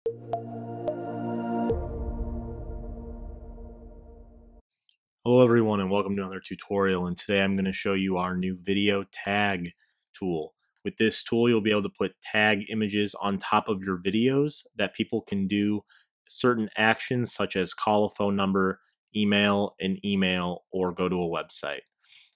Hello everyone and welcome to another tutorial, and today I'm going to show you our new video tag tool. With this tool you'll be able to put tag images on top of your videos that people can do certain actions such as call a phone number, email an email, or go to a website.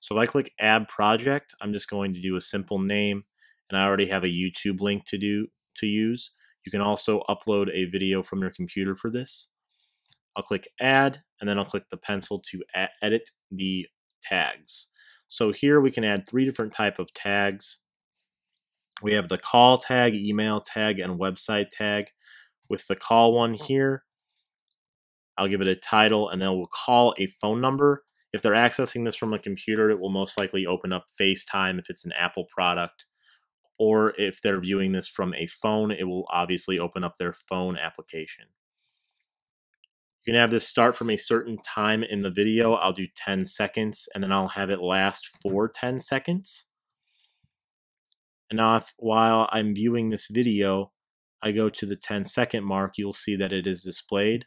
So if I click add project, I'm just going to do a simple name, and I already have a YouTube link to use. You can also upload a video from your computer for this. I'll click add, and then I'll click the pencil to edit the tags. So here we can add 3 different types of tags. We have the call tag, email tag, and website tag. With the call one here, I'll give it a title, and then we'll call a phone number. If they're accessing this from a computer, it will most likely open up FaceTime if it's an Apple product. Or if they're viewing this from a phone, it will obviously open up their phone application. You can have this start from a certain time in the video. I'll do 10 seconds, and then I'll have it last for 10 seconds. And now while I'm viewing this video, I go to the 10-second mark, you'll see that it is displayed.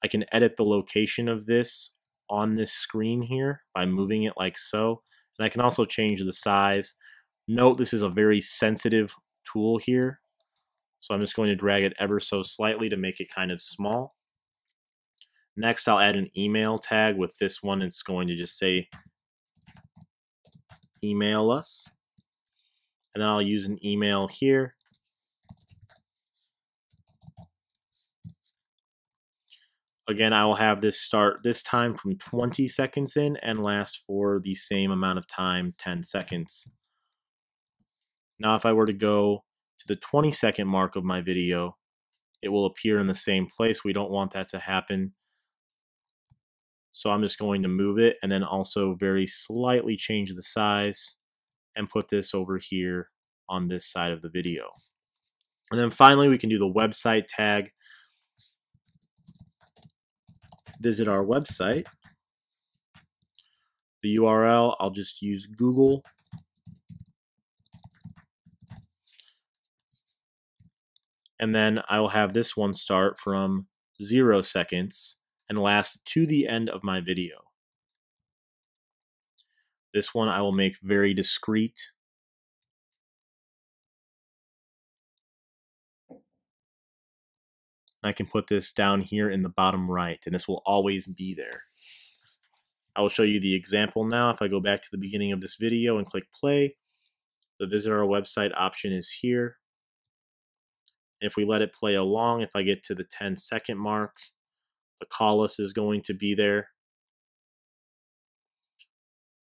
I can edit the location of this on this screen here by moving it like so. And I can also change the size. Note this is a very sensitive tool here. So I'm just going to drag it ever so slightly to make it kind of small. Next, I'll add an email tag. With this one, it's going to just say email us. And then I'll use an email here. Again, I will have this start this time from 20 seconds in and last for the same amount of time, 10 seconds. Now, if I were to go to the 20-second mark of my video, it will appear in the same place. We don't want that to happen. So I'm just going to move it and then also very slightly change the size and put this over here on this side of the video. And then finally, we can do the website tag. Visit our website. The URL, I'll just use Google. And then I will have this one start from 0 seconds and last to the end of my video. This one I will make very discreet. I can put this down here in the bottom right, and this will always be there. I will show you the example now. If I go back to the beginning of this video and click play, the visit our website option is here. If we let it play along, if I get to the 10-second mark, the call us is going to be there.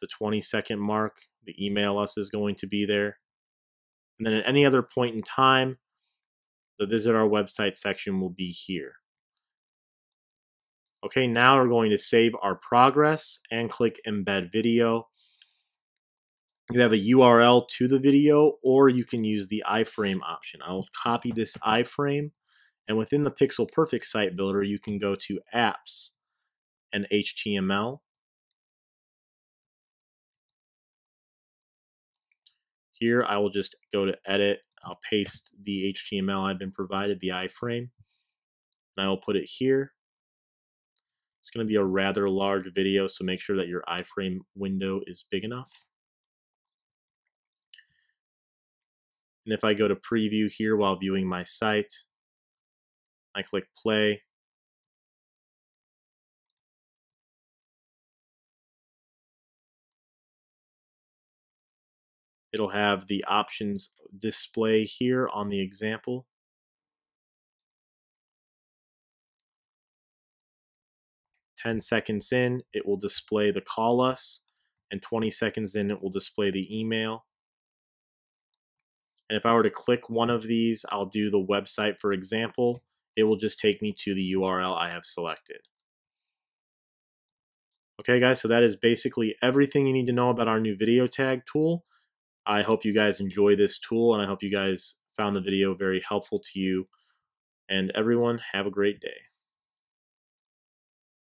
The 20-second mark, the email us is going to be there. And then at any other point in time, the visit our website section will be here. Okay, now we're going to save our progress and click embed video. You have a URL to the video, or you can use the iframe option. I'll copy this iframe, and within the Pixel Perfect site builder, you can go to apps and HTML. Here, I will just go to edit. I'll paste the HTML I've been provided, the iframe, and I will put it here. It's going to be a rather large video, so make sure that your iframe window is big enough. And if I go to preview here while viewing my site, I click play. It'll have the options display here on the example. "10 seconds in, it will display the call us, and 20 seconds in, it will display the email. And if I were to click one of these, I'll do the website, for example, it will just take me to the URL I have selected. Okay, guys, so that is basically everything you need to know about our new video tag tool. I hope you guys enjoy this tool, and I hope you guys found the video very helpful to you. And everyone, have a great day.